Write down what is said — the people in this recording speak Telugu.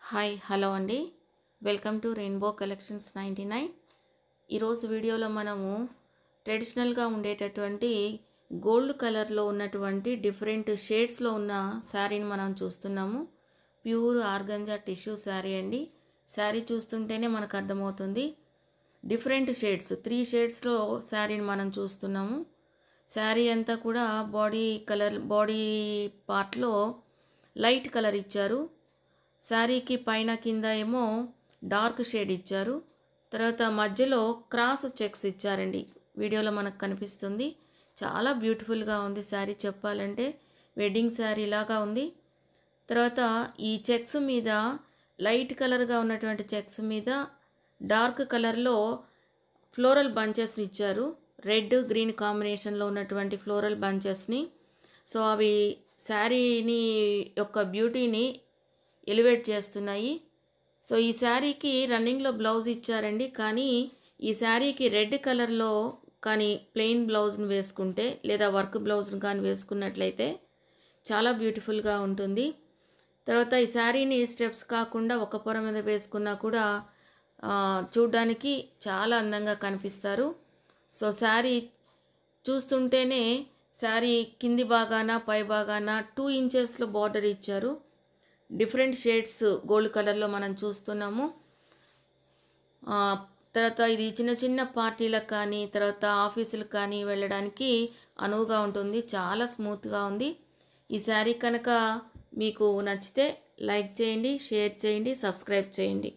హాయ్ హలో అండి, వెల్కమ్ టు రెయిన్బో కలెక్షన్స్ 99. ఈరోజు వీడియోలో మనము ట్రెడిషనల్గా ఉండేటటువంటి గోల్డ్ కలర్లో ఉన్నటువంటి డిఫరెంట్ షేడ్స్లో ఉన్న శారీని మనం చూస్తున్నాము. ప్యూర్ ఆర్గంజా టిష్యూ శారీ అండి. శారీ చూస్తుంటేనే మనకు అర్థమవుతుంది. డిఫరెంట్ షేడ్స్ 3 షేడ్స్లో శారీని మనం చూస్తున్నాము. శారీ అంతా కూడా బాడీ పార్ట్లో లైట్ కలర్ ఇచ్చారు. శారీకి పైన కింద ఏమో డార్క్ షేడ్ ఇచ్చారు. తర్వాత మధ్యలో క్రాస్ చెక్స్ ఇచ్చారండి. వీడియోలో మనకు కనిపిస్తుంది. చాలా బ్యూటిఫుల్గా ఉంది శారీ. చెప్పాలంటే వెడ్డింగ్ శారీ లాగా ఉంది. తర్వాత ఈ చెక్స్ మీద లైట్ కలర్గా ఉన్నటువంటి చెక్స్ మీద డార్క్ కలర్లో ఫ్లోరల్ బంచెస్ని ఇచ్చారు. రెడ్ గ్రీన్ కాంబినేషన్లో ఉన్నటువంటి ఫ్లోరల్ బంచెస్ని. సో అవి శారీని యొక్క బ్యూటీని ఎలివేట్ చేస్తున్నాయి. సో ఈ శారీకి రన్నింగ్లో బ్లౌజ్ ఇచ్చారండి. కానీ ఈ శారీకి రెడ్ కలర్లో కానీ ప్లెయిన్ బ్లౌజ్ని వేసుకుంటే లేదా వర్క్ బ్లౌజ్ని కానీ వేసుకున్నట్లయితే చాలా బ్యూటిఫుల్గా ఉంటుంది. తర్వాత ఈ శారీని స్టెప్స్ కాకుండా ఒక పొర మీద వేసుకున్నా కూడా చూడ్డానికి చాలా అందంగా కనిపిస్తారు. సో శారీ చూస్తుంటేనే శారీ కింది భాగాన పై భాగాన 2 ఇంచెస్లో బార్డర్ ఇచ్చారు. డిఫరెంట్ షేడ్స్ గోల్డ్ కలర్లో మనం చూస్తున్నాము. తర్వాత ఇది చిన్న చిన్న పార్టీలకు కానీ తర్వాత ఆఫీసులకు కానీ వెళ్ళడానికి అనువుగా ఉంటుంది. చాలా స్మూత్గా ఉంది. ఈ శారీ కనుక మీకు నచ్చితే లైక్ చేయండి, షేర్ చేయండి, సబ్స్క్రైబ్ చేయండి.